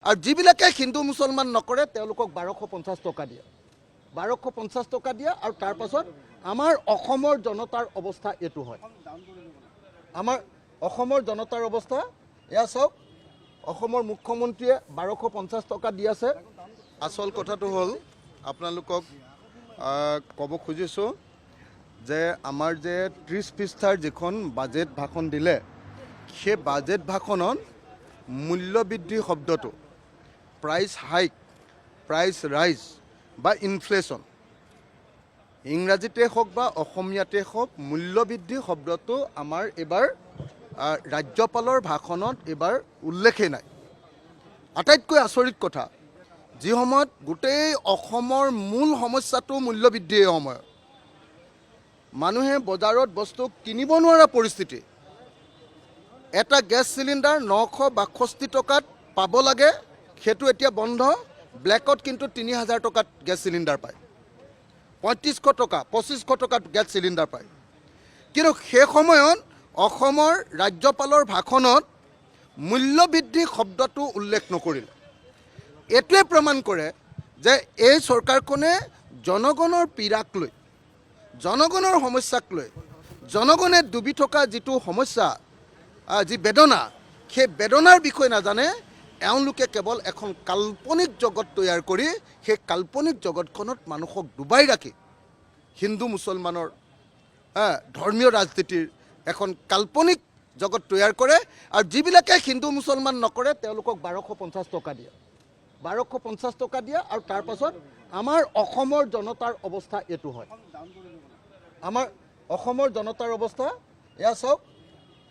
আৰু যিবিলাকে হিন্দু মুছলমান নকৰে তেওঁলোকক 1250 টকা দিয়ে 1250 টকা দিয়ে আৰু তাৰ পাছত আমাৰ অসমৰ জনতাৰ অৱস্থা এটো হয় আমাৰ অসমৰ জনতাৰ অৱস্থা এয়া চাওক অসমৰ মুখ্যমন্ত্ৰীয়ে 1250 টকা দি আছে আসল কথাটো হল আপোনালোকক কব খুজিছো যে আমাৰ যে 30 পৃষ্ঠাৰ যিখন বাজেট ভাষণ দিলে সেই বাজেট ভাষণত মূল্য বৃদ্ধি শব্দটো প্ৰাইস হাইক প্ৰাইস ৰাইজ বা ইনফ্লেশ্যন ইংৰাজীতে হোক বা অসমীয়াতে হোক মূল্য বৃদ্ধি শব্দটো আমাৰ এবাৰ ৰাজ্যপালৰ ভাষণত এবাৰ উল্লেখেই নাই আটাইতকৈ আচৰিত কথা যি সময়ত গোটেই অসমৰ মূল সমস্যাটো মূল্য বৃদ্ধিৰ সময়ত মানুহে বজাৰত বস্তু কিনিব নোৱাৰা পৰিস্থিতি এটা গেছ সিলিন্ডাৰ 962 টকাত পাব লাগে সেইটো এতিয়া বন্ধ ব্ল্যাকত কিন্তু 3000 টকাত গেছ সিলিন্ডাৰ পায় 3500 টকা 2500 টকাত গেছ সিলিন্ডাৰ পায় কিন্তু সেই সময়ত অসমৰ ৰাজ্যপালৰ ভাষণত মূল্য বৃদ্ধি শব্দটো উল্লেখ নকৰিল এটোৱে প্ৰমাণ কৰে যে এই চৰকাৰখনে জনগণৰ পীড়াক লৈ জনগণৰ সমস্যাক লৈ জনগণে ডুবি থকা যিটো সমস্যা যি বেদনা সেই বেদনাৰ বিষয়ে নাজানে এওঁলোকে কেৱল এখন কাল্পনিক জগত তৈয়াৰ কৰি সেই কাল্পনিক জগতখনত মানুহক ডুবাই ৰাখি হিন্দু মুছলমানৰ ধৰ্মীয় ৰাজনীতিৰ এখন কাল্পনিক জগত তৈয়াৰ কৰে আৰু যিবিলাকে হিন্দু মুছলমান নকৰে তেওঁলোকক 1250 টকা দিয়ে 1250 টকা দিয়ে আৰু তাৰ পাছত আমাৰ অসমৰ জনতাৰ অৱস্থা এটো হয় আমাৰ অসমৰ জনতাৰ অৱস্থা এয়া চাওক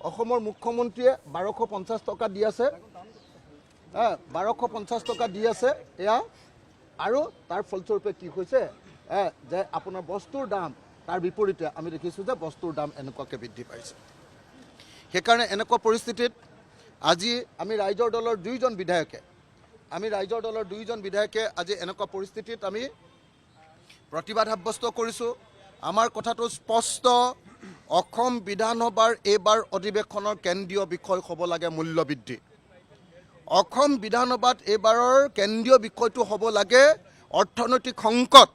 অসমৰ মুখ্যমন্ত্ৰীয়ে 1250 টকা দি আছে 1250 টকা দি আছে এয়া আৰু তাৰ ফলস্বৰূপে কি হৈছে যে আপোনাৰ বস্তুৰ দাম তাৰ বিপৰীতে আমি দেখিছোঁ যে বস্তুৰ দাম এনেকুৱাকৈ বৃদ্ধি পাইছে সেইকাৰণে এনেকুৱা পৰিস্থিতিত আজি আমি ৰাইজৰ দলৰ দুইজন বিধায়কে আজি এনেকুৱা পৰিস্থিতিত আমি প্ৰতিবাদ সাব্যস্ত কৰিছোঁ আমাৰ কথাটো স্পষ্ট অসম বিধানসভাৰ এইবাৰ অধিৱেশনৰ কেন্দ্ৰীয় বিষয় হ'ব লাগে মূল্য বৃদ্ধি অসম বিধানসভাত এইবাৰৰ কেন্দ্ৰীয় বিষয়টো হ'ব লাগে অৰ্থনৈতিক সংকট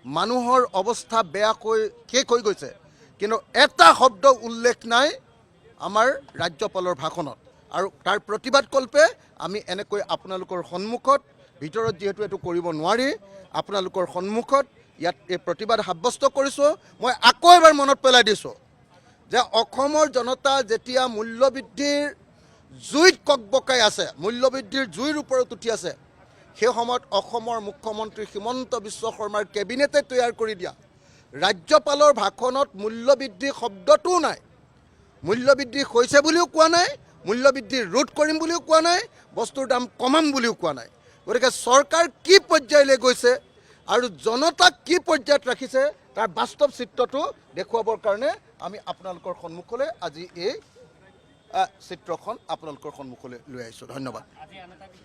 মানুহৰ অৱস্থা বেয়াকৈ শেষ হৈ গৈছে কিন্তু এটা শব্দ উল্লেখ নাই আমাৰ ৰাজ্যপালৰ ভাষণত আৰু তাৰ প্ৰতিবাদ কল্পে আমি এনেকৈ আপোনালোকৰ সন্মুখত ভিতৰত যেহেতু এটো কৰিব নোৱাৰি আপোনালোকৰ সন্মুখত ইয়াত এই প্ৰতিবাদ সাব্যস্ত কৰিছোঁ মই আকৌ এবাৰ মনত পেলাই দিছোঁ যে অসমৰ জনতা যেতিয়া মূল্যবৃদ্ধিৰ জুইত ককবকাই আছে মূল্যবৃদ্ধিৰ জুইৰ ওপৰত উঠি আছে সেই সময়ত অসমৰ মুখ্যমন্ত্ৰী হিমন্ত বিশ্ব শৰ্মাৰ কেবিনেটে তৈয়াৰ কৰি দিয়া ৰাজ্যপালৰ ভাষণত মূল্যবৃদ্ধি শব্দটোও নাই মূল্যবৃদ্ধি হৈছে বুলিও কোৱা নাই মূল্যবৃদ্ধি ৰোধ কৰিম বুলিও কোৱা নাই বস্তুৰ দাম কমাম বুলিও কোৱা নাই গতিকে চৰকাৰ কি পৰ্যায়লৈ গৈছে আৰু জনতাক কি পৰ্যায়ত ৰাখিছে তাৰ বাস্তৱ চিত্ৰটো দেখুৱাবৰ কাৰণে আমি আপোনালোকৰ সন্মুখলৈ আজি এই চিত্ৰখন আপোনালোকৰ সন্মুখলৈ লৈ আহিছোঁ ধন্যবাদ।